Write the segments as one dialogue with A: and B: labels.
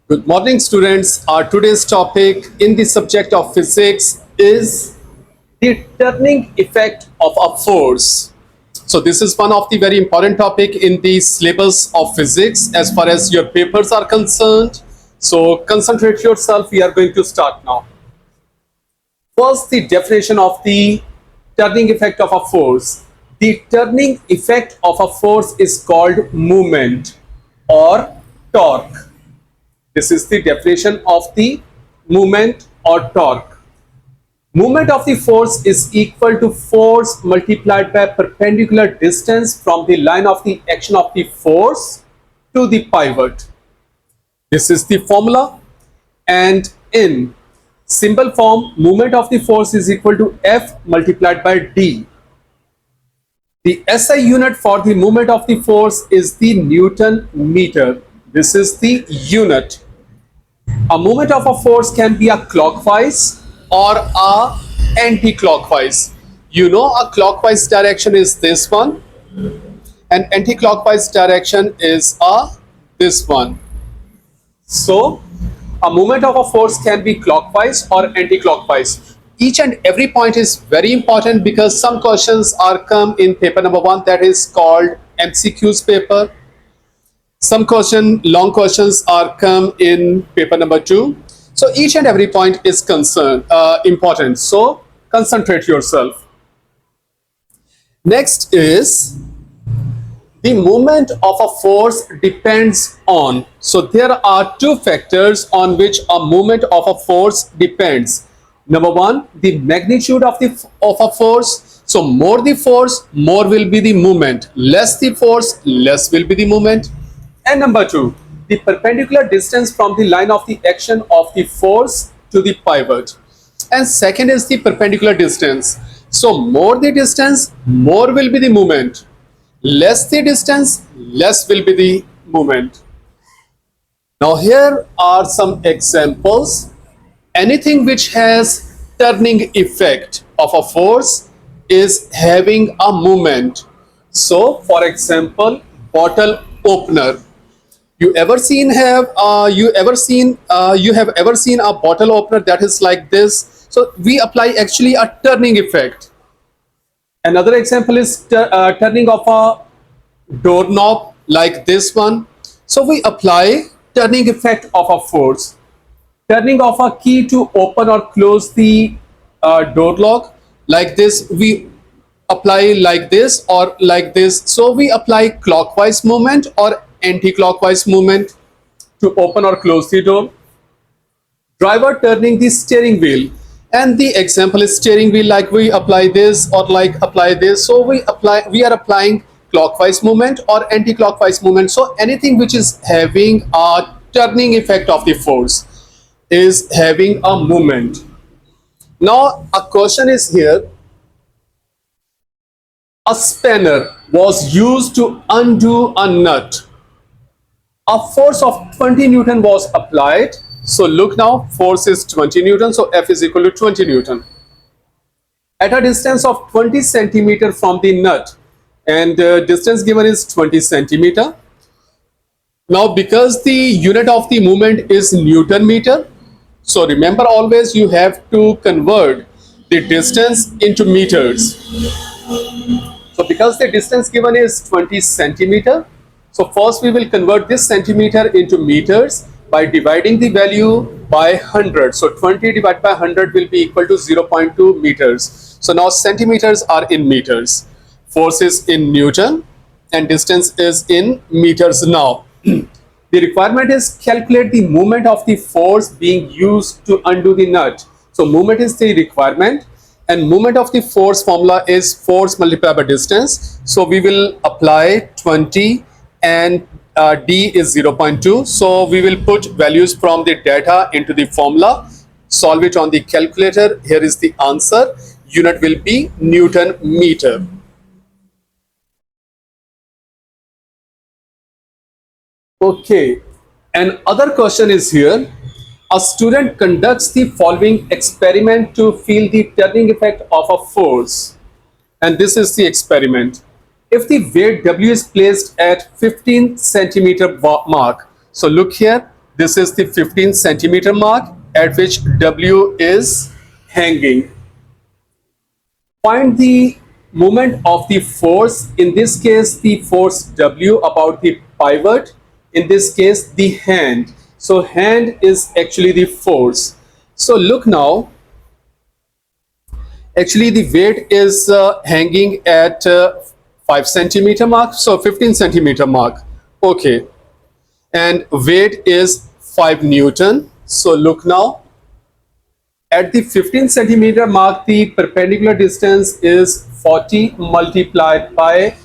A: Good morning, students. Our today's topic in the subject of physics is the turning effect of a force. So this is one of the very important topic in the syllabus of physics as far as your papers are concerned. So concentrate yourself. We are going to start now. First, the definition of the turning effect of a force. The turning effect of a force is called movement or torque. This is the definition of the movement or torque. Movement of the force is equal to force multiplied by perpendicular distance from the line of the action of the force to the pivot. This is the formula, and in simple form, movement of the force is equal to F multiplied by D. The SI unit for the movement of the force is the Newton meter. This is the unit. A movement of a force can be a clockwise or a anti-clockwise. You know, a clockwise direction is this one, and anti-clockwise direction is this one. So a movement of a force can be clockwise or anti-clockwise. Each and every point is very important because some questions are come in paper number 1, that is called MCQs paper. Some long questions are come in paper number 2. So each and every point is important. So concentrate yourself. Next is the movement of a force depends on. So there are two factors on which a movement of a force depends. Number 1, the magnitude of a force. So more the force, more will be the movement. Less the force, less will be the movement. And number 2, the perpendicular distance from the line of the action of the force to the pivot. And second is the perpendicular distance. So more the distance, more will be the movement. Less the distance, less will be the movement. Now here are some examples. Anything which has turning effect of a force is having a movement. So for example, bottle opener. You have ever seen a bottle opener that is like this? So we apply actually a turning effect. Another example is turning of a doorknob like this one. So we apply turning effect of a force. Turning of a key to open or close the door lock like this, we apply like this or like this. So we apply clockwise movement or anti-clockwise movement to open or close the door. Driver turning the steering wheel, and the example is steering wheel, like we apply this or like apply this. So we are applying clockwise movement or anti-clockwise movement. So anything which is having a turning effect of the force is having a movement. Now a question is here. A spanner was used to undo a nut. A force of 20 Newton was applied. So look now, force is 20 Newton. So F is equal to 20 Newton. At a distance of 20 centimeter from the nut, and distance given is 20 centimeter. Now because the unit of the movement is Newton meter, so remember always you have to convert the distance into meters. So because the distance given is 20 centimeter, so first we will convert this centimeter into meters by dividing the value by 100. So 20 divided by 100 will be equal to 0.2 meters. So now centimeters are in meters, force is in Newton, and distance is in meters now. The requirement is calculate the movement of the force being used to undo the nut. So movement is the requirement, and movement of the force formula is force multiplied by distance. So we will apply 20 and D is 0.2. So we will put values from the data into the formula, solve it on the calculator. Here is the answer. Unit will be Newton meter. Okay, and other question is here. A student conducts the following experiment to feel the turning effect of a force, and this is the experiment. If the weight W is placed at 15 centimeter mark, so look here, This is the 15 centimeter mark at which W is hanging. Find the moment of the force, in this case the force W about the pivot, in this case the hand. So hand is actually the force. So look now, actually the weight is hanging at 5 centimeter mark, so 15 centimeter mark. Okay, and weight is 5 Newton. So look now, at the 15 centimeter mark, the perpendicular distance is 40 multiplied by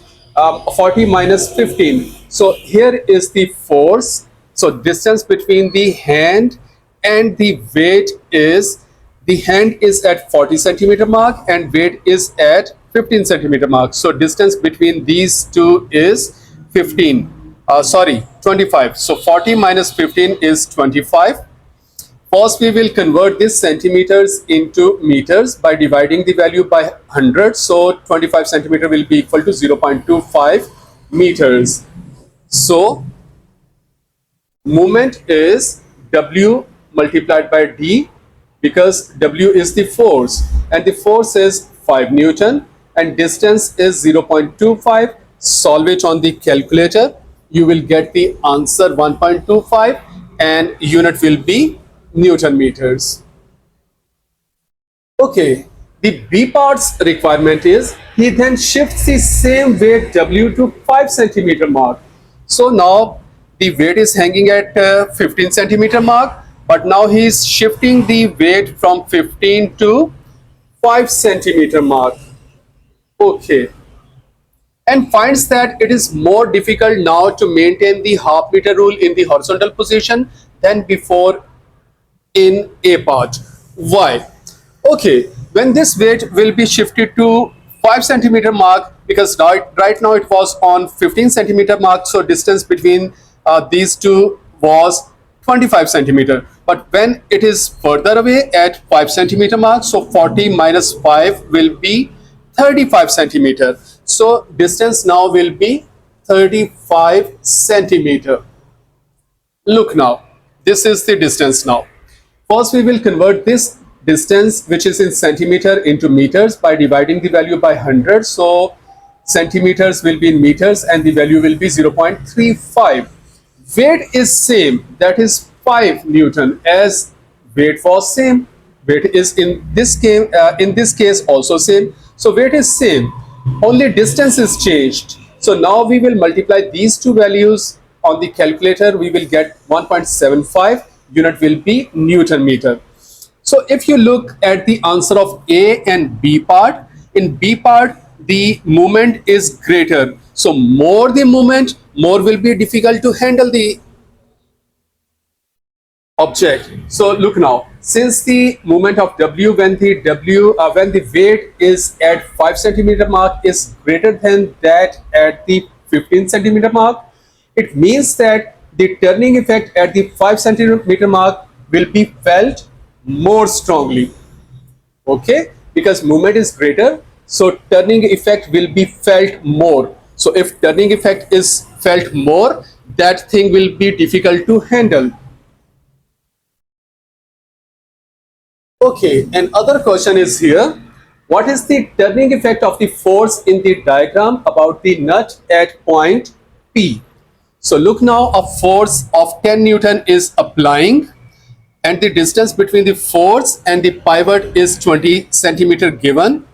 A: 40 minus 15. So here is the force. So distance between the hand and the weight is, the hand is at 40 centimeter mark and weight is at 15 centimeter mark. So distance between these two is 25. So 40 minus 15 is 25. First, we will convert this centimeters into meters by dividing the value by 100. So 25 centimeter will be equal to 0.25 meters. So moment is W multiplied by D, because W is the force and the force is 5 Newton and distance is 0.25. Solve it on the calculator. You will get the answer 1.25 and unit will be Newton meters. Okay, the B part's requirement is he then shifts the same weight W to 5 centimeter mark. So now the weight is hanging at 15 centimeter mark, but now he is shifting the weight from 15 to 5 centimeter mark. Okay, and finds that it is more difficult now to maintain the half meter rule in the horizontal position than before in A part. Why? Okay, when this weight will be shifted to 5 centimeter mark, because right now it was on 15 centimeter mark, so distance between these two was 25 centimeter. But when it is further away at 5 centimeter mark, so 40 minus 5 will be 35 centimeter. So distance now will be 35 centimeter. Look now, this is the distance now. First, we will convert this distance, which is in centimeter, into meters by dividing the value by 100. So centimeters will be in meters and the value will be 0.35. Weight is same, that is 5 Newton, as weight was same. Weight is in this case also same. So weight is same, only distance is changed. So now we will multiply these two values on the calculator. We will get 1.75. Unit will be Newton meter. So if you look at the answer of A and B part, in B part the moment is greater. So more the moment, more will be difficult to handle the object. So look now, since the moment of W when the weight is at 5 centimeter mark is greater than that at the 15 centimeter mark, it means that the turning effect at the 5 centimeter mark will be felt more strongly. Okay, because movement is greater, so turning effect will be felt more. So if turning effect is felt more, that thing will be difficult to handle. Okay, another question is here. What is the turning effect of the force in the diagram about the nut at point P? So look now, a force of 10 Newton is applying and the distance between the force and the pivot is 20 centimeter given.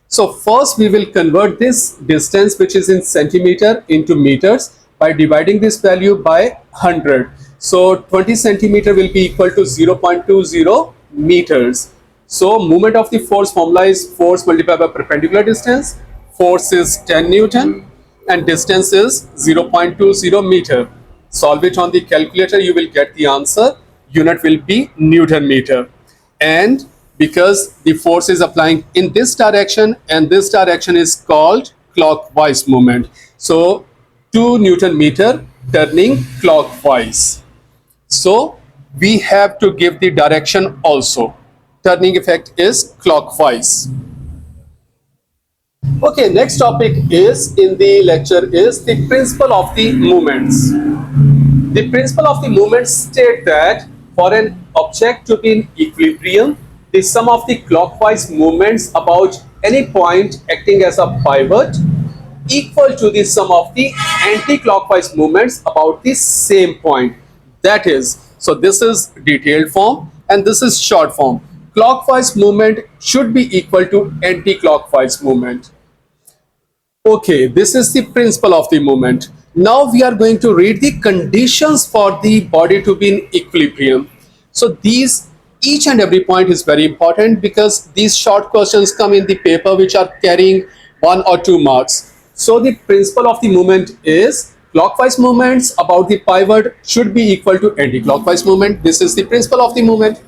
A: So first we will convert this distance, which is in centimeter, into meters by dividing this value by 100. So 20 centimeter will be equal to 0.20 meters. So moment of the force formula is force multiplied by perpendicular distance. Force is 10 Newton and distance is 0.20 meter. Solve it on the calculator, you will get the answer. Unit will be Newton meter. And because the force is applying in this direction and this direction is called clockwise movement, so 2 Newton meter turning clockwise. So we have to give the direction also. Turning effect is clockwise. Okay, next topic is in the lecture is the principle of the movements. The principle of the movement states that for an object to be in equilibrium, the sum of the clockwise movements about any point acting as a pivot equal to the sum of the anti-clockwise movements about the same point. That is, so this is detailed form and this is short form. Clockwise movement should be equal to anti-clockwise movement. Okay, this is the principle of the movement. Now we are going to read the conditions for the body to be in equilibrium. So these, each and every point is very important because these short questions come in the paper which are carrying 1 or 2 marks. So the principle of the movement is clockwise movements about the pivot should be equal to anti-clockwise movement. This is the principle of the movement.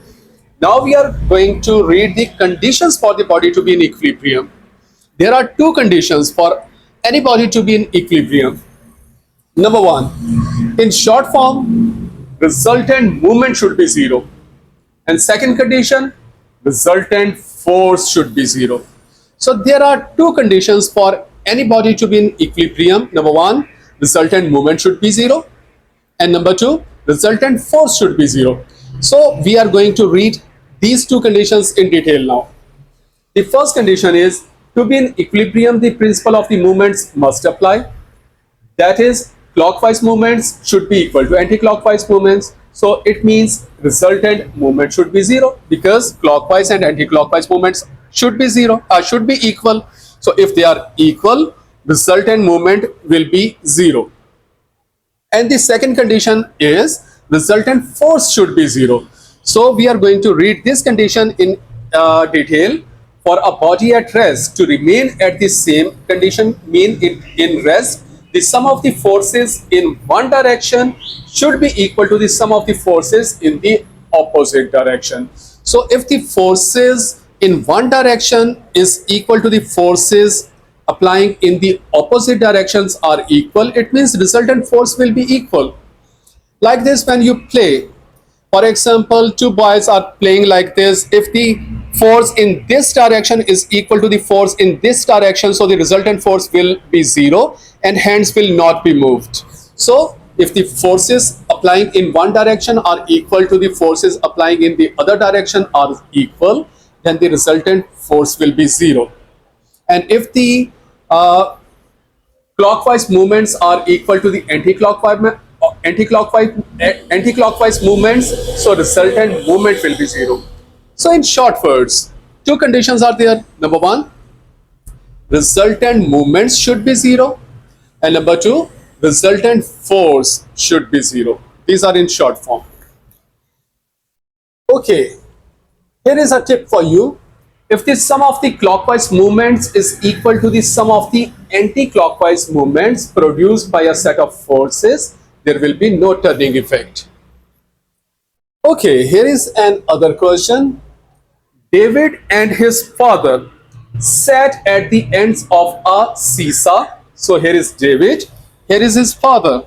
A: Now we are going to read the conditions for the body to be in equilibrium. There are 2 conditions for any body to be in equilibrium. Number 1, in short form, resultant movement should be 0. And second condition, resultant force should be 0. So there are 2 conditions for any body to be in equilibrium. Number 1, resultant movement should be 0. And number 2, resultant force should be 0. So we are going to read these 2 conditions in detail now. The first condition is, to be in equilibrium, the principle of the movements must apply. That is, clockwise movements should be equal to anti-clockwise movements. So it means resultant movement should be 0 because clockwise and anti-clockwise movements should be should be equal. So if they are equal, resultant movement will be 0. And the second condition is resultant force should be 0. So we are going to read this condition in detail. For a body at rest to remain at the same condition, mean in rest, the sum of the forces in one direction should be equal to the sum of the forces in the opposite direction. So if the forces in one direction is equal to the forces applying in the opposite directions are equal, it means resultant force will be equal. Like this, when you play, for example, 2 boys are playing like this. If the force in this direction is equal to the force in this direction, so the resultant force will be 0 and hands will not be moved. So if the forces applying in one direction are equal to the forces applying in the other direction are equal, then the resultant force will be 0. And if the clockwise movements are equal to the anti-clockwise movements, so resultant movement will be 0. So in short words, 2 conditions are there. Number 1, resultant movements should be 0, and number 2, resultant force should be 0. These are in short form. Okay, here is a tip for you. If the sum of the clockwise movements is equal to the sum of the anti-clockwise movements produced by a set of forces, there will be no turning effect. Okay, here is another question. David and his father sat at the ends of a seesaw. So here is David, here is his father.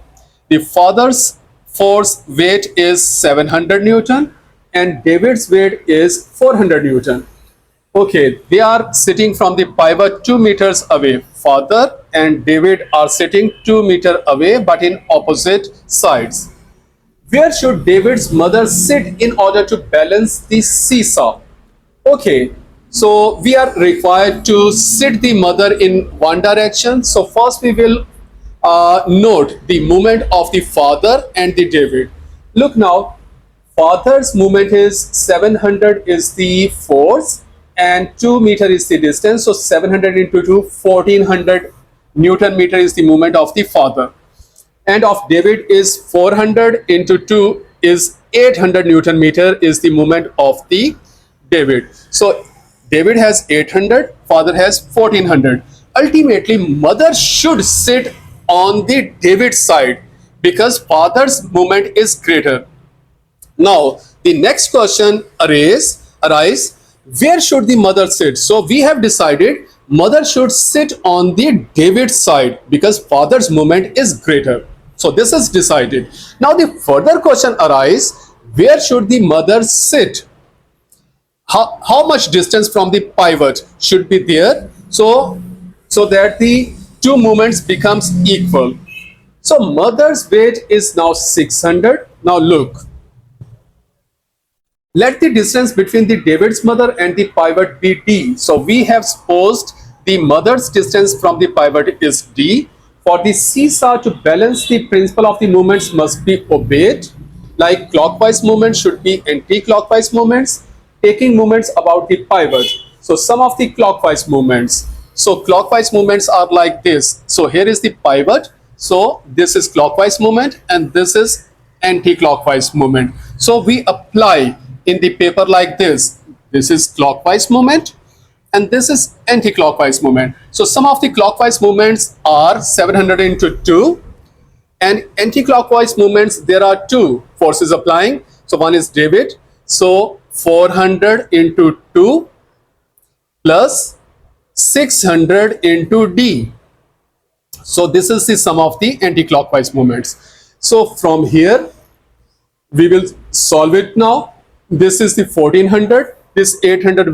A: The father's force weight is 700 Newton and David's weight is 400 Newton. Okay, they are sitting from the pivot 2 meters away. Father and David are sitting 2 meters away but in opposite sides. Where should David's mother sit in order to balance the seesaw? Okay, so we are required to sit the mother in one direction. So first we will note the movement of the father and the David. Look now, father's movement is 700 is the force and 2 meter is the distance. So 700 into 2, 1400 Newton meter is the movement of the father. And of David is 400 into 2 is 800 Newton meter is the movement of the David. So David has 800, father has 1400. Ultimately, mother should sit on the David side because father's movement is greater. Now, the next question arise, where should the mother sit? So we have decided mother should sit on the David side because father's movement is greater. So this is decided. Now the further question arises, where should the mother sit? How much distance from the pivot should be there so that the 2 movements becomes equal? So mother's weight is now 600. Now look, let the distance between the David's mother and the pivot be D. So we have supposed the mother's distance from the pivot is D. For the seesaw to balance, the principle of the movements must be obeyed. Like clockwise movements should be anti-clockwise movements, taking movements about the pivot. So some of the clockwise movements. So clockwise movements are like this. So here is the pivot. So this is clockwise movement and this is anti-clockwise movement. So we apply in the paper like this. This is clockwise movement and this is anti-clockwise movement. So some of the clockwise movements are 700 into 2 and anti-clockwise movements, there are two forces applying. So one is David. So 400 into 2 plus 600 into D. So this is the sum of the anti-clockwise movements. So from here we will solve it now. This is the 1400. This 800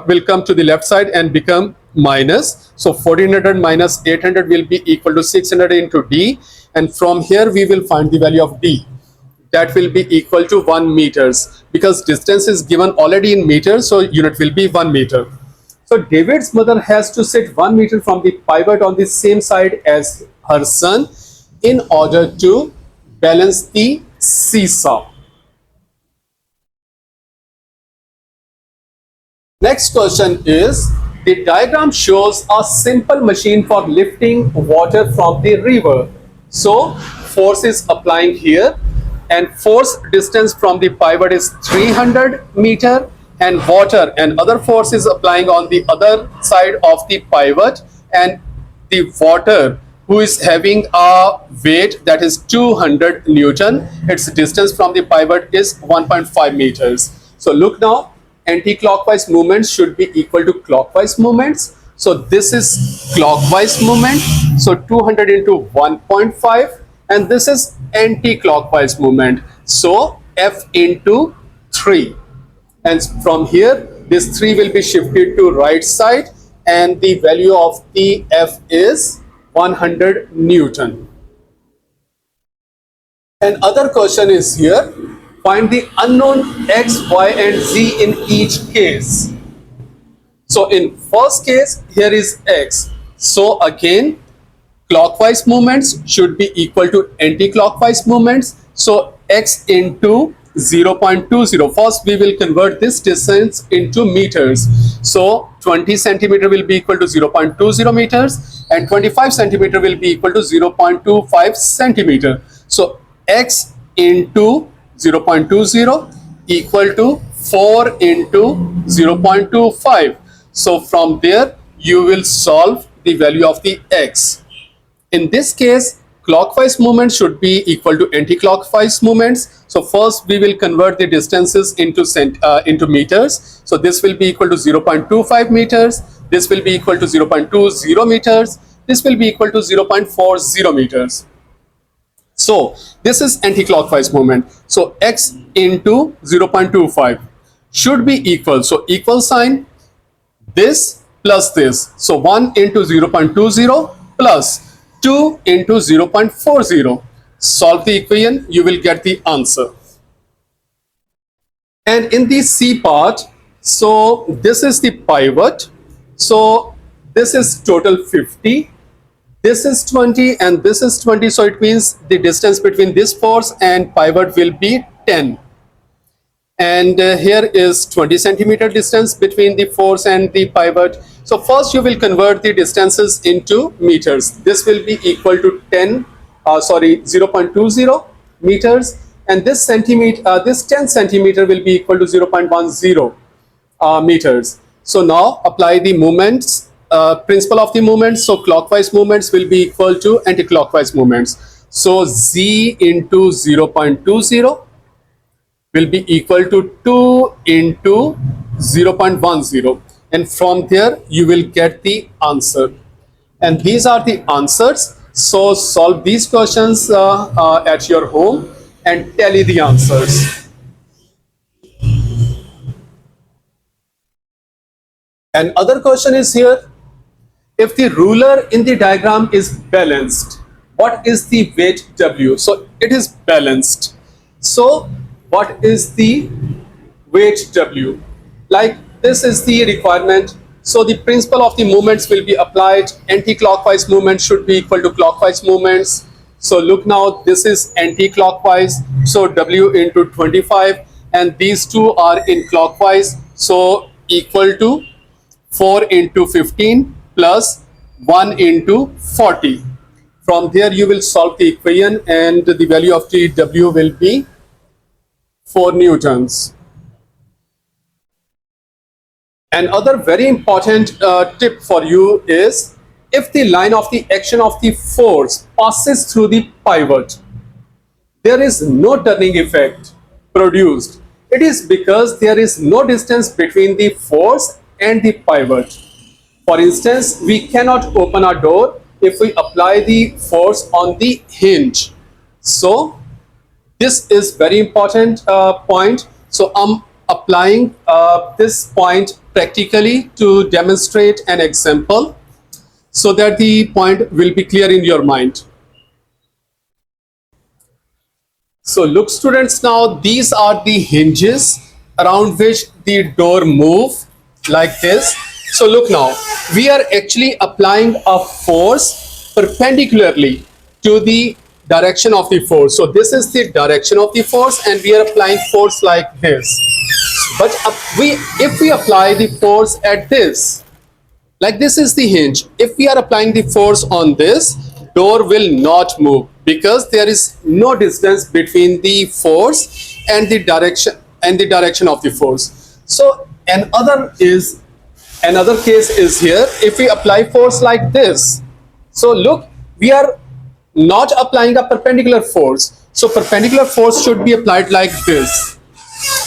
A: will come to the left side and become minus. So 1400 minus 800 will be equal to 600 into D. And from here we will find the value of D. That will be equal to 1 meters because distance is given already in meters. So unit will be 1 meter. So David's mother has to sit 1 meter from the pivot on the same side as her son in order to balance the seesaw. Next question is, the diagram shows a simple machine for lifting water from the river. So force is applying here and force distance from the pivot is 300 meter and water and other force is applying on the other side of the pivot, and the water who is having a weight that is 200 Newton, its distance from the pivot is 1.5 meters. So look now, anti-clockwise movements should be equal to clockwise movements. So this is clockwise movement. So 200 into 1.5 and this is anti-clockwise movement. So F into 3. And from here this 3 will be shifted to right side and the value of the F is 100 Newton. And other question is here, find the unknown X, Y and Z in each case. So in first case, here is X. So again, clockwise movements should be equal to anti-clockwise movements. So X into 0.20. First, we will convert this distance into meters. So 20 centimeter will be equal to 0.20 meters and 25 centimeter will be equal to 0.25 centimeter. So X into 0.20 equal to 4 into 0.25. So from there you will solve the value of the X. In this case, clockwise movement should be equal to anti-clockwise movements. So first we will convert the distances into meters. So this will be equal to 0.25 meters. This will be equal to 0.20 meters. This will be equal to 0.40 meters. So this is anti-clockwise movement. So X into 0.25 should be equal. So equal sign, this plus this. So 1 into 0.20 plus 2 into 0.40. Solve the equation, you will get the answer. And in the C part, so this is the pivot. So this is total 50. This is 20 and this is 20. So it means the distance between this force and pivot will be 10. And here is 20 centimeter distance between the force and the pivot. So first you will convert the distances into meters. This will be equal to 0.20 meters, and this 10 centimeter will be equal to 0.10 meters. So now apply the movements, principle of the movements. So clockwise movements will be equal to anti-clockwise movements. So Z into 0.20 will be equal to 2 into 0.10, and from there you will get the answer. And these are the answers. So solve these questions at your home and tally the answers. And other question is here, if the ruler in the diagram is balanced, what is the weight W? So it is balanced. So what is the weight W? Like this is the requirement. So the principle of the movements will be applied. Anti-clockwise movement should be equal to clockwise movements. So look now, this is anti-clockwise. So W into 25, and these two are in clockwise. So equal to 4 into 15 plus 1 into 40. From there you will solve the equation, and the value of the W will be 4 newtons. Another very important tip for you is, if the line of the action of the force passes through the pivot, there is no turning effect produced. It is because there is no distance between the force and the pivot. For instance, we cannot open a door if we apply the force on the hinge. So this is very important point. So I'm applying this point practically to demonstrate an example so that the point will be clear in your mind. So look students, now these are the hinges around which the door move like this. So look now, we are actually applying a force perpendicularly to the direction of the force. So this is the direction of the force, and we are applying force like this. But if we apply the force at this, like this is the hinge, if we are applying the force on this, door will not move because there is no distance between the force and the direction of the force. So another case is here. If we apply force like this, so look, we are not applying a perpendicular force. So perpendicular force should be applied like this.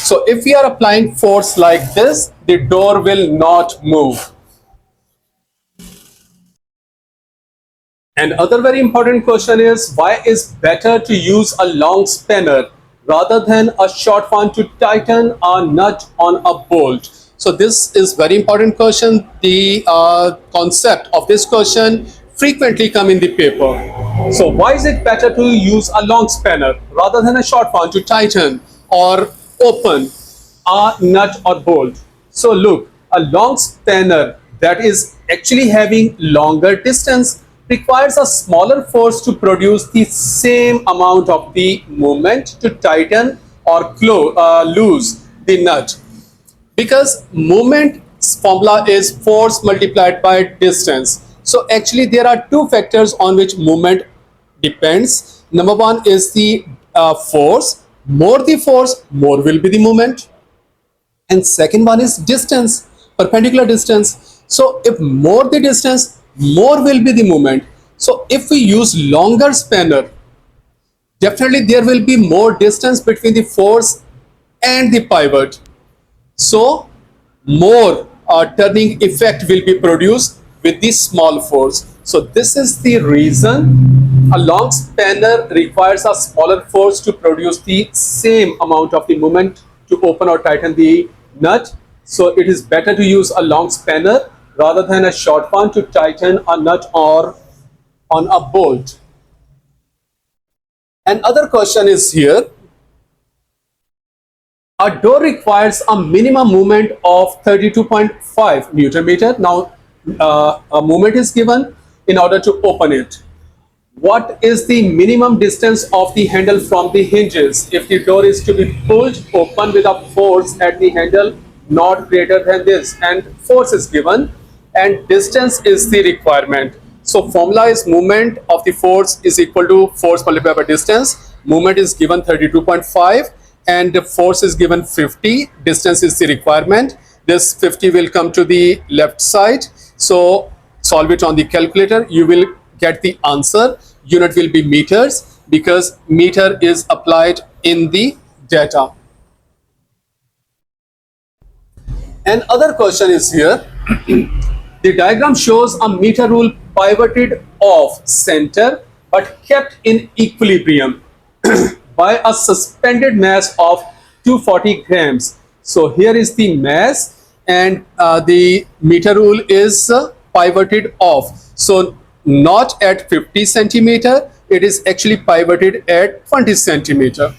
A: So if we are applying force like this, the door will not move. And other very important question is, why is better to use a long spanner rather than a short one to tighten a nut on a bolt? So this is very important question. The concept of this question frequently come in the paper. So why is it better to use a long spanner rather than a short one to tighten or open a nut or bolt? So look, a long spanner that is actually having longer distance requires a smaller force to produce the same amount of the movement to tighten or loose the nut, because movement's formula is force multiplied by distance. So actually there are two factors on which movement depends. Number one is the force. More the force, more will be the movement. And second one is distance, perpendicular distance. So if more the distance, more will be the movement. So if we use longer spanner, definitely there will be more distance between the force and the pivot. So more turning effect will be produced with the small force. So this is the reason a long spanner requires a smaller force to produce the same amount of the movement to open or tighten the nut. So it is better to use a long spanner rather than a short one to tighten a nut or on a bolt. Another question is here. A door requires a minimum movement of 32.5 Newton meter. Now a movement is given in order to open it. What is the minimum distance of the handle from the hinges if the door is to be pulled open with a force at the handle not greater than this, and force is given and distance is the requirement? So formula is movement of the force is equal to force multiplied by distance. Movement is given 32.5 and the force is given 50. Distance is the requirement. This 50 will come to the left side. So solve it on the calculator. You will get the answer. Unit will be meters because meter is applied in the data. And other question is here. The diagram shows a meter rule pivoted off center but kept in equilibrium by a suspended mass of 240 grams. So here is the mass and the meter rule is pivoted off. So not at 50 centimeter it is actually pivoted at 20 centimeter.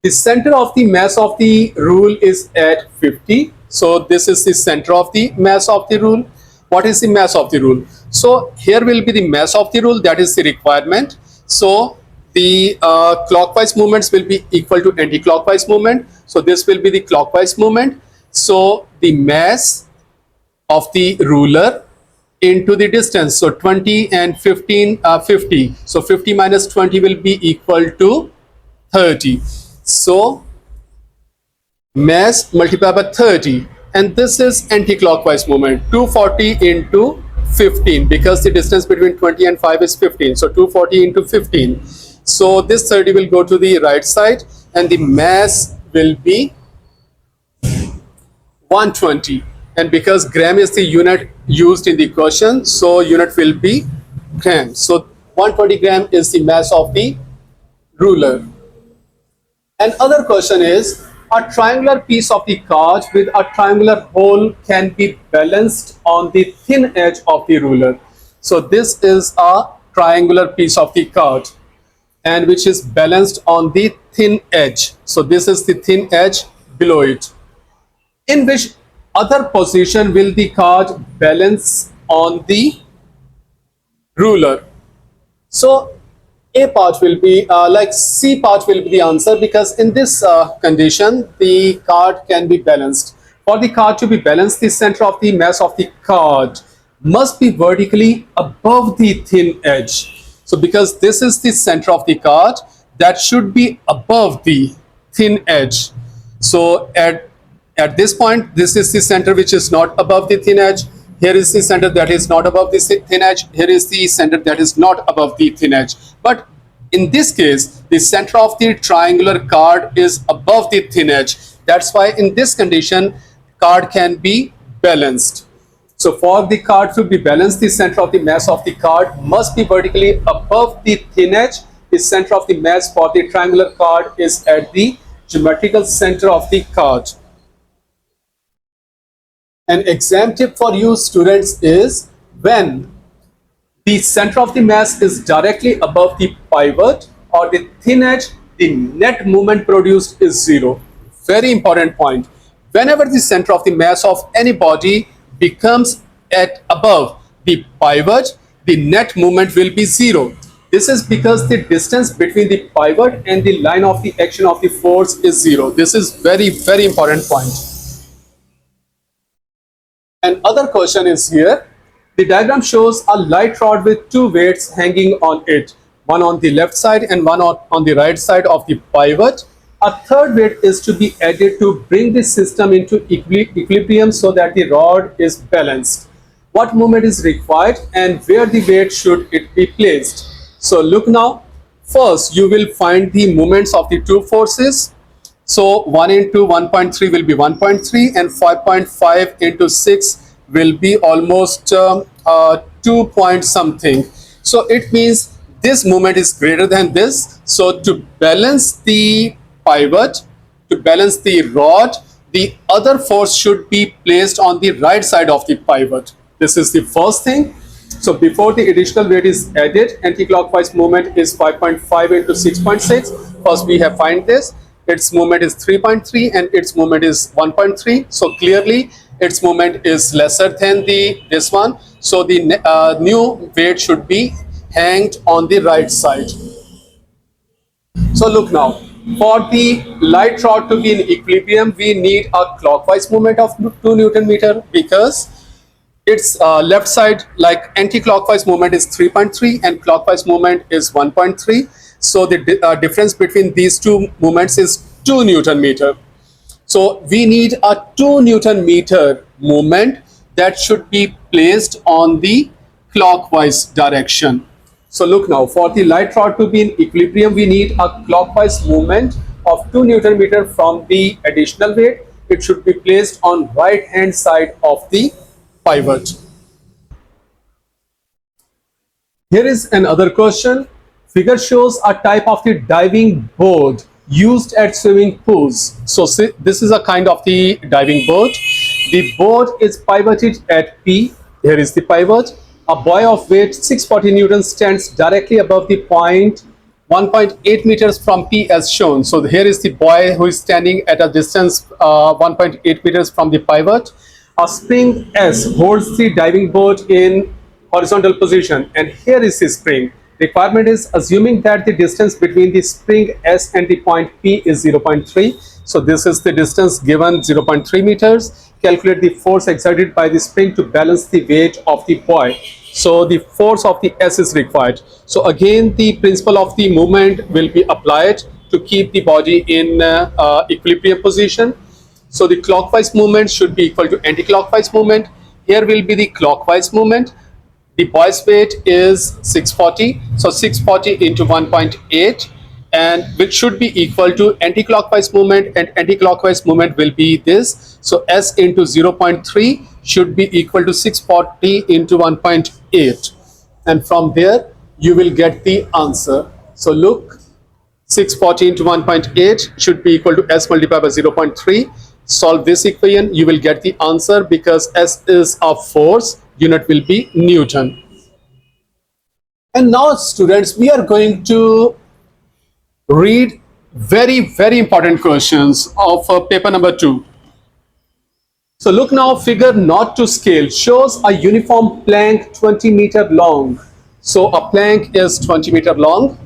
A: The center of the mass of the rule is at 50. So this is the center of the mass of the rule. What is the mass of the rule? So here will be the mass of the rule, that is the requirement. So the clockwise movements will be equal to anti-clockwise movement. So this will be the clockwise movement. So the mass of the ruler into the distance. So 20 and 15 are 50. So 50 minus 20 will be equal to 30. So mass multiplied by 30, and this is anti-clockwise movement, 240 into 15, because the distance between 20 and 5 is 15. So 240 into 15. So this 30 will go to the right side, and the mass will be 120. And because gram is the unit used in the question, so unit will be gram. So 120 gram is the mass of the ruler. Another question is, a triangular piece of the card with a triangular hole can be balanced on the thin edge of the ruler. So this is a triangular piece of the card, and which is balanced on the thin edge. So this is the thin edge below it. In which other position will the card balance on the ruler? So A part will be like C part will be the answer, because in this condition the card can be balanced. For the card to be balanced, the center of the mass of the card must be vertically above the thin edge. So because this is the center of the card, that should be above the thin edge. So at this point, this is the center which is not above the thin edge. Here is the center that is not above the thin edge. Here is the center that is not above the thin edge. But in this case, the center of the triangular card is above the thin edge. That's why in this condition, card can be balanced. So for the card to be balanced, the center of the mass of the card must be vertically above the thin edge. The center of the mass for the triangular card is at the geometrical center of the card. An exam tip for you students is, when the center of the mass is directly above the pivot or the thin edge, the net moment produced is zero. Very important point. Whenever the center of the mass of any body becomes at above the pivot, the net moment will be zero. This is because the distance between the pivot and the line of the action of the force is zero. This is very, very important point. Another question is here. The diagram shows a light rod with two weights hanging on it, one on the left side and one on the right side of the pivot. A third weight is to be added to bring the system into equilibrium so that the rod is balanced. What moment is required and where the weight should it be placed? So look now. First, you will find the moments of the two forces. So 1 into 1.3 will be 1.3, and 5.5 into 6 will be almost 2 point something. So it means this moment is greater than this. So to balance the pivot, to balance the rod, the other force should be placed on the right side of the pivot. This is the first thing. So before the additional weight is added, anti-clockwise movement is 5.5 into 6.6. First we have find this. Its moment is 3.3 and its moment is 1.3. So clearly its moment is lesser than this one. So the new weight should be hanged on the right side. So look now, for the light rod to be in equilibrium, we need a clockwise movement of 2 Newton meter, because its left side, like anti-clockwise movement is 3.3 and clockwise movement is 1.3. So the difference between these two movements is 2 Newton meter. So we need a 2 Newton meter movement that should be placed on the clockwise direction. So look now, for the light rod to be in equilibrium, we need a clockwise movement of 2 Newton meter from the additional weight. It should be placed on right hand side of the pivot. Here is another question. Figure shows a type of the diving board used at swimming pools. So this is a kind of the diving board. The board is pivoted at P. Here is the pivot. A boy of weight 640 newtons stands directly above the point 1.8 meters from P as shown. So here is the boy who is standing at a distance 1.8 meters from the pivot. A spring S holds the diving board in horizontal position, and here is the spring. Requirement is assuming that the distance between the spring S and the point P is 0.3. So this is the distance given, 0.3 meters. Calculate the force exerted by the spring to balance the weight of the boy. So the force of the S is required. So again, the principle of the movement will be applied to keep the body in equilibrium position. So the clockwise movement should be equal to anti-clockwise movement. Here will be the clockwise movement. The boy's weight is 640. So 640 into 1.8, and which should be equal to anti-clockwise movement, and anti-clockwise movement will be this. So S into 0.3 should be equal to 640 into 1.8. And from there, you will get the answer. So look, 640 into 1.8 should be equal to S multiplied by 0.3. Solve this equation, you will get the answer because S is a force, unit will be Newton. And now students, we are going to read very important questions of paper number 2. So look now, figure not to scale shows a uniform plank 20 meter long. So a plank is 20 meter long,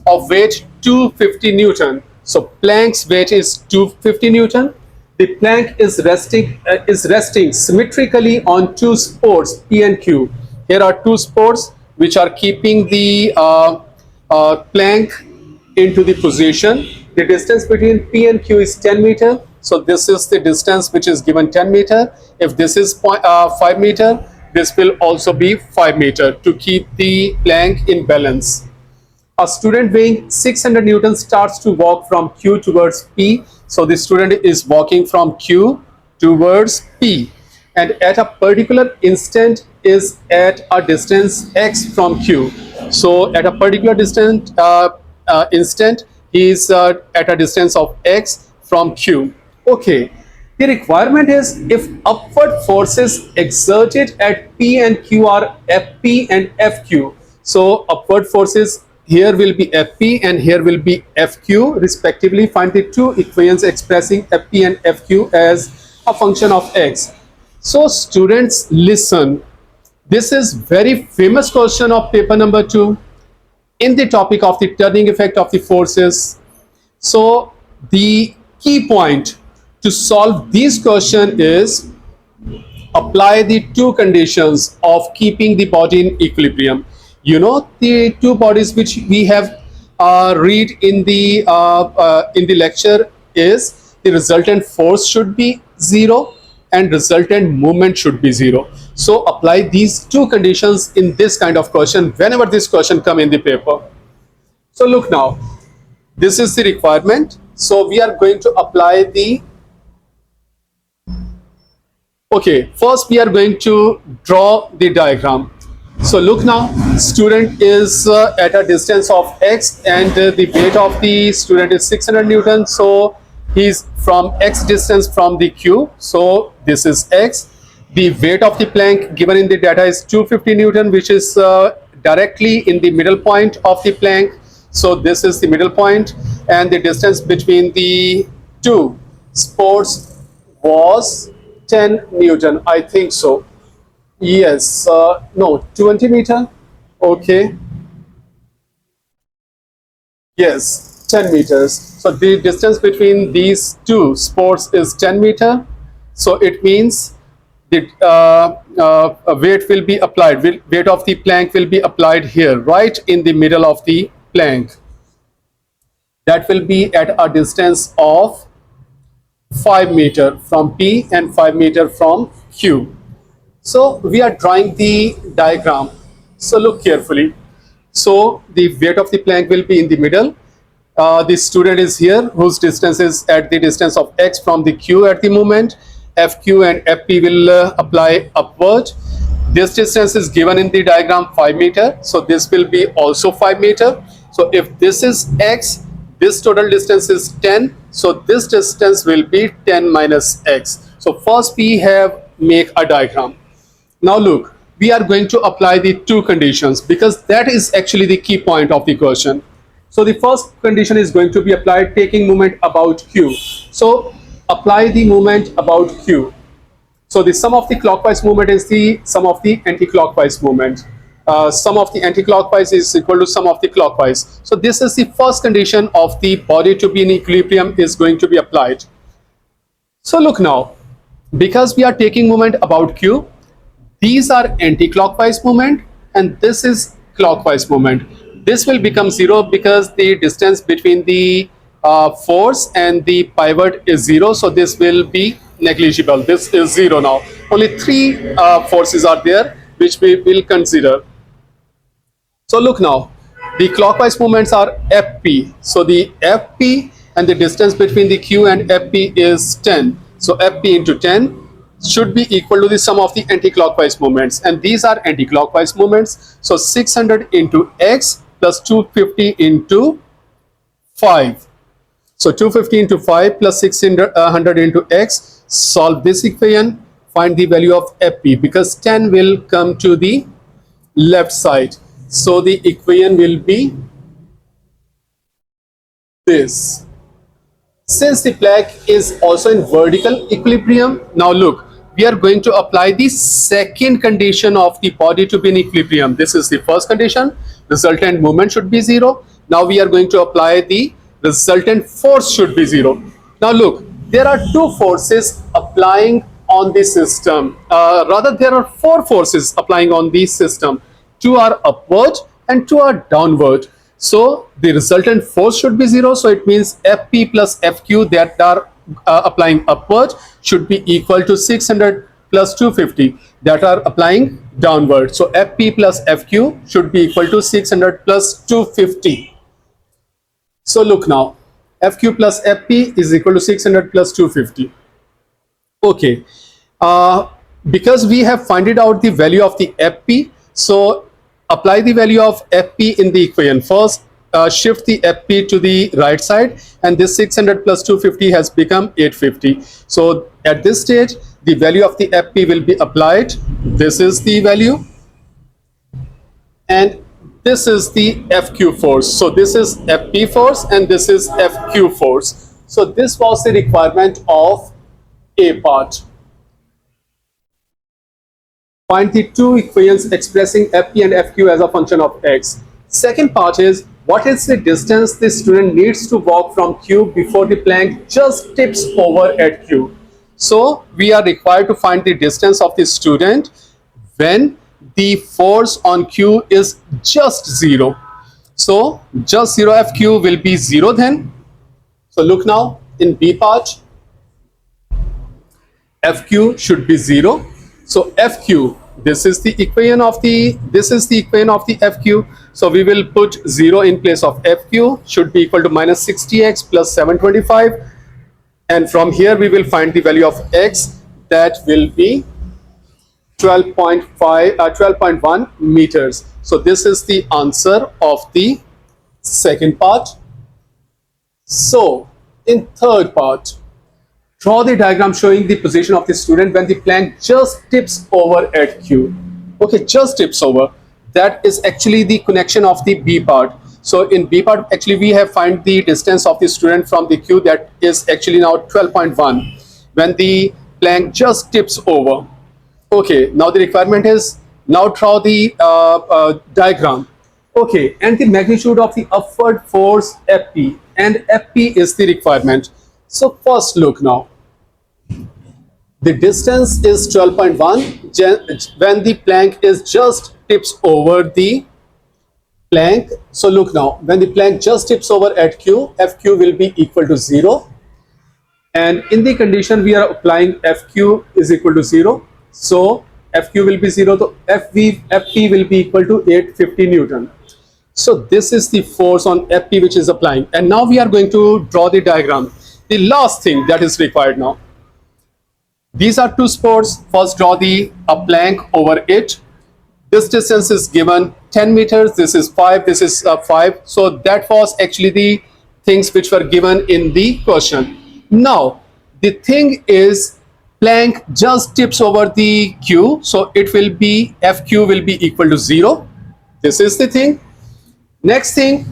A: of weight 250 Newton. So plank's weight is 250 Newton. The plank is resting symmetrically on two supports P and Q. Here are two supports which are keeping the plank into the position. The distance between P and Q is 10 meter. So this is the distance which is given, 10 meter. If this is 5 meter, this will also be 5 meter to keep the plank in balance. A student weighing 600 newtons starts to walk from Q towards P. So the student is walking from Q towards P, and at a particular instant is at a distance x from Q. So at a particular distance instant, he is at a distance of x from Q. Okay. The requirement is if upward forces exerted at P and Q are Fp and Fq. So upward forces here will be Fp and here will be Fq respectively. Find the two equations expressing Fp and Fq as a function of x. So students, listen. This is very famous question of paper number 2 in the topic of the turning effect of the forces. So the key point to solve this question is apply the two conditions of keeping the body in equilibrium. You know, the two bodies which we have read in the lecture is the resultant force should be 0 and resultant movement should be 0. So apply these two conditions in this kind of question whenever this question come in the paper. So look now, this is the requirement. So we are going to apply the first we are going to draw the diagram. So look now, student is at a distance of x, and the weight of the student is 600 Newton. So he's from x distance from the Q. So this is x. The weight of the plank given in the data is 250 Newton, which is directly in the middle point of the plank. So this is the middle point, and the distance between the two supports was 10 Newton, I think so. Yes, no, 20 meter. Okay. Yes, 10 meters. So the distance between these two supports is 10 meter. So it means the weight will be applied. Weight of the plank will be applied here, right in the middle of the plank. That will be at a distance of 5 meter from P and 5 meter from Q. So we are drawing the diagram. So look carefully. So the weight of the plank will be in the middle. The student is here whose distance is at the distance of x from the Q at the moment. FQ and FP will apply upward. This distance is given in the diagram 5 meter. So this will be also 5 meter. So if this is x, this total distance is 10. So this distance will be 10 minus x. So first we have make a diagram. Now look, we are going to apply the two conditions, because that is actually the key point of the question. So the first condition is going to be applied, taking moment about q. So apply the moment about q. So the sum of the clockwise movement is the sum of the anti-clockwise movement. Sum of the anti-clockwise is equal to sum of the clockwise. So this is the first condition of the body to be in equilibrium is going to be applied. So look now, because we are taking moment about q, these are anti-clockwise movement and this is clockwise movement. This will become zero because the distance between the force and the pivot is zero. So this will be negligible. This is zero now. Only three forces are there which we will consider. So look now, the clockwise movements are Fp. So the Fp and the distance between the q and Fp is 10. So Fp into 10 should be equal to the sum of the anti-clockwise movements, and these are anti-clockwise movements. So 600 into x plus 250 into 5. So 250 into 5 plus 600 into x. Solve this equation, find the value of Fp, because 10 will come to the left side. So the equation will be this. Since the plank is also in vertical equilibrium, now look, we are going to apply the second condition of the body to be in equilibrium. This is the first condition, resultant moment should be zero. Now we are going to apply the resultant force should be zero. Now look, there are two forces applying on the system. Rather, there are four forces applying on the system. Two are upward and two are downward. So the resultant force should be zero. So it means Fp plus Fq that are applying upward should be equal to 600 plus 250 that are applying downward. So Fp plus Fq should be equal to 600 plus 250. So look now, Fq plus Fp is equal to 600 plus 250. Okay, because we have found out the value of the Fp, so apply the value of Fp in the equation. First, shift the Fp to the right side, and this 600 plus 250 has become 850. So at this stage, the value of the Fp will be applied. This is the value, and this is the Fq force. So this is Fp force and this is Fq force. So this was the requirement of A part. Find the two equations expressing Fp and Fq as a function of x. Second part is, what is the distance the student needs to walk from q before the plank just tips over at q? So we are required to find the distance of the student when the force on q is just zero. So just zero Fq will be zero then. So look now, in B part, Fq should be zero. So Fq, this is the equation of the Fq. So we will put 0 in place of Fq, should be equal to minus 60x plus 725. And from here we will find the value of x, that will be 12.1 meters. So this is the answer of the second part. So in third part, draw the diagram showing the position of the student when the plank just tips over at q. Okay, just tips over. That is actually the connection of the B part. So in B part, actually we have find the distance of the student from the q, that is actually now 12.1 when the plank just tips over. Okay, now the requirement is, now draw the diagram. Okay, and the magnitude of the upward force Fp, and Fp is the requirement. So first look now, the distance is 12.1 when the plank is just tips over the plank. So look now, when the plank just tips over at q, Fq will be equal to 0. And in the condition we are applying Fq is equal to 0. So Fq will be 0, so Fp will be equal to 850 Newton. So this is the force on Fp which is applying. And now we are going to draw the diagram. The last thing that is required now. These are two supports. First draw the plank over it. This distance is given 10 meters. This is 5. This is 5. So that was actually the things which were given in the question. Now the thing is, plank just tips over the q, so it will be fq will be equal to 0. This is the thing. Next thing,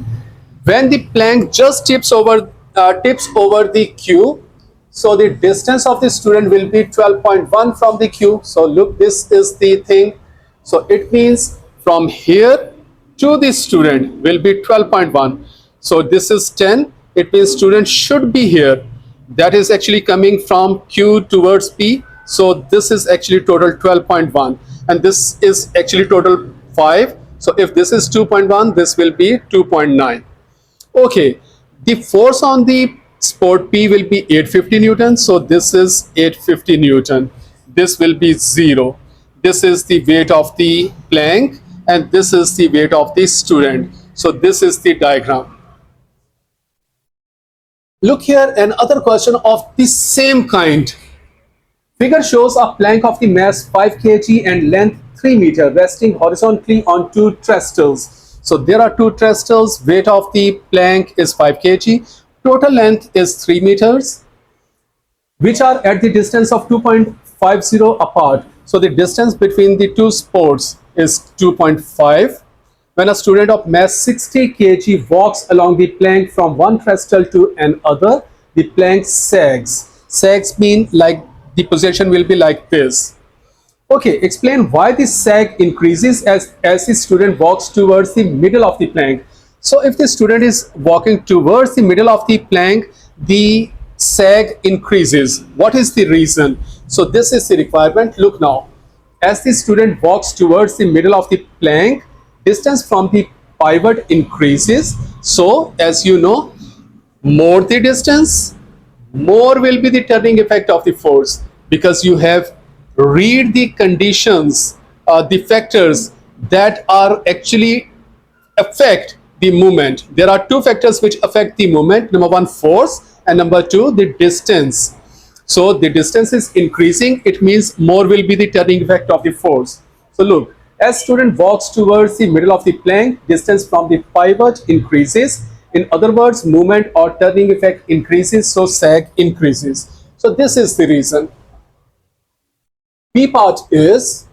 A: when the plank just tips over the q, so the distance of the student will be 12.1 from the q. So look, this is the thing. So it means from here to the student will be 12.1. So this is 10. It means student should be here. That is actually coming from q towards p. So this is actually total 12.1, and this is actually total 5. So if this is 2.1, this will be 2.9. Okay, the force on the sport P will be 850 Newton. So this is 850 Newton. This will be 0. This is the weight of the plank, and this is the weight of the student. So this is the diagram. Look here, another question of the same kind. Figure shows a plank of the mass 5 kg and length 3 meter resting horizontally on two trestles. So there are two trestles. Weight of the plank is 5 kg. Total length is 3 meters, which are at the distance of 2.50 apart. So the distance between the two sports is 2.5. When a student of mass 60 kg walks along the plank from one trestle to another, the plank sags. Sags mean like the position will be like this. Okay, explain why the sag increases as the student walks towards the middle of the plank. So if the student is walking towards the middle of the plank, the sag increases. What is the reason? So this is the requirement. Look now, as the student walks towards the middle of the plank, distance from the pivot increases. So as you know, more the distance, more will be the turning effect of the force, because you have read the conditions, the factors that are actually affect the movement. There are two factors which affect the movement. Number one, force, and number two, the distance. So the distance is increasing, it means more will be the turning effect of the force. So look, as student walks towards the middle of the plank, distance from the pivot increases. In other words, movement or turning effect increases, so sag increases. So this is the reason. B part is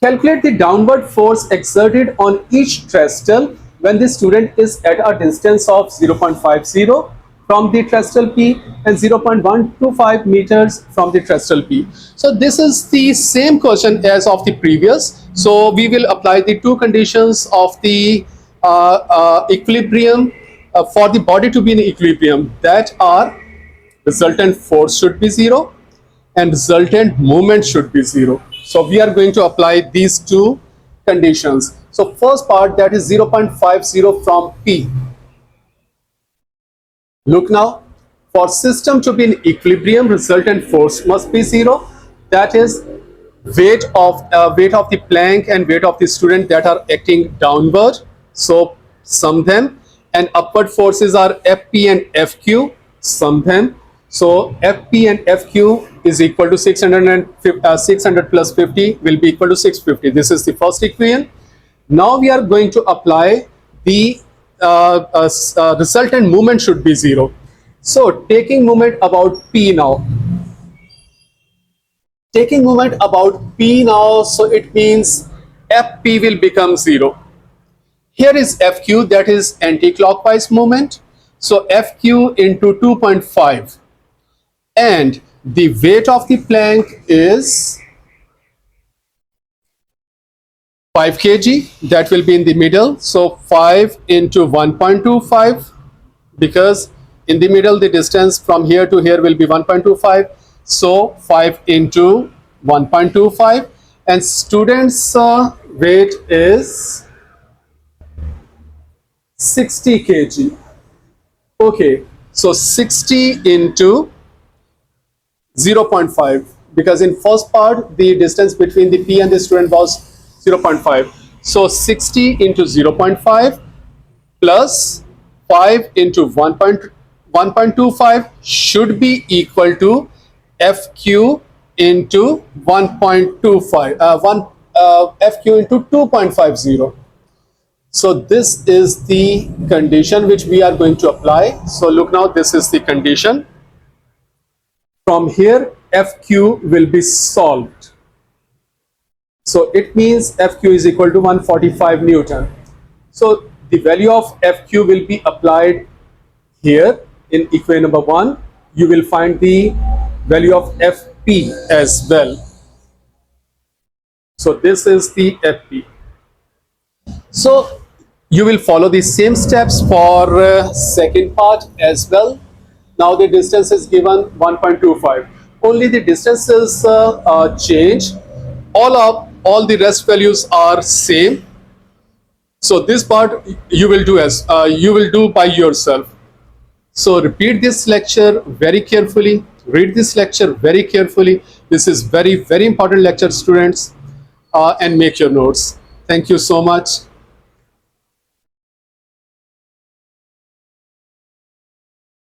A: calculate the downward force exerted on each trestle when the student is at a distance of 0.50 from the trestle P and 0.125 meters from the trestle P. So this is the same question as of the previous. So we will apply the two conditions of the equilibrium for the body to be in equilibrium, that are resultant force should be 0 and resultant movement should be 0. So we are going to apply these two conditions. So first part, that is 0.50 from P. Look now, for system to be in equilibrium, resultant force must be 0. That is weight of the plank and weight of the student that are acting downward. So sum them, and upward forces are FP and FQ. Sum them. So FP and FQ is equal to 600 plus 50 will be equal to 650. This is the first equation. Now we are going to apply the resultant movement should be 0. So taking moment about P now. Taking moment about P now, so it means FP will become 0. Here is FQ, that is anti-clockwise movement. So FQ into 2.5. And the weight of the plank is 5 kg, that will be in the middle. So 5 into 1.25, because in the middle the distance from here to here will be 1.25. So 5 into 1.25, and students weight is 60 kg. Okay, so 60 into 0.5, because in first part the distance between the P and the student was 0.5. So 60 into 0.5 plus 5 into 1.25 should be equal to FQ into 1.25, FQ into 2.50. So this is the condition which we are going to apply. So look now, this is the condition. From here, FQ will be solved. So it means FQ is equal to 145 Newton. So the value of FQ will be applied here in equation number 1. You will find the value of FP as well. So this is the FP. So you will follow the same steps for second part as well. Now the distance is given 1.25. Only the distances change. All the rest values are same. So this part you will do by yourself. So repeat this lecture very carefully. Read this lecture very carefully. This is very important lecture, students, and make your notes. Thank you so much.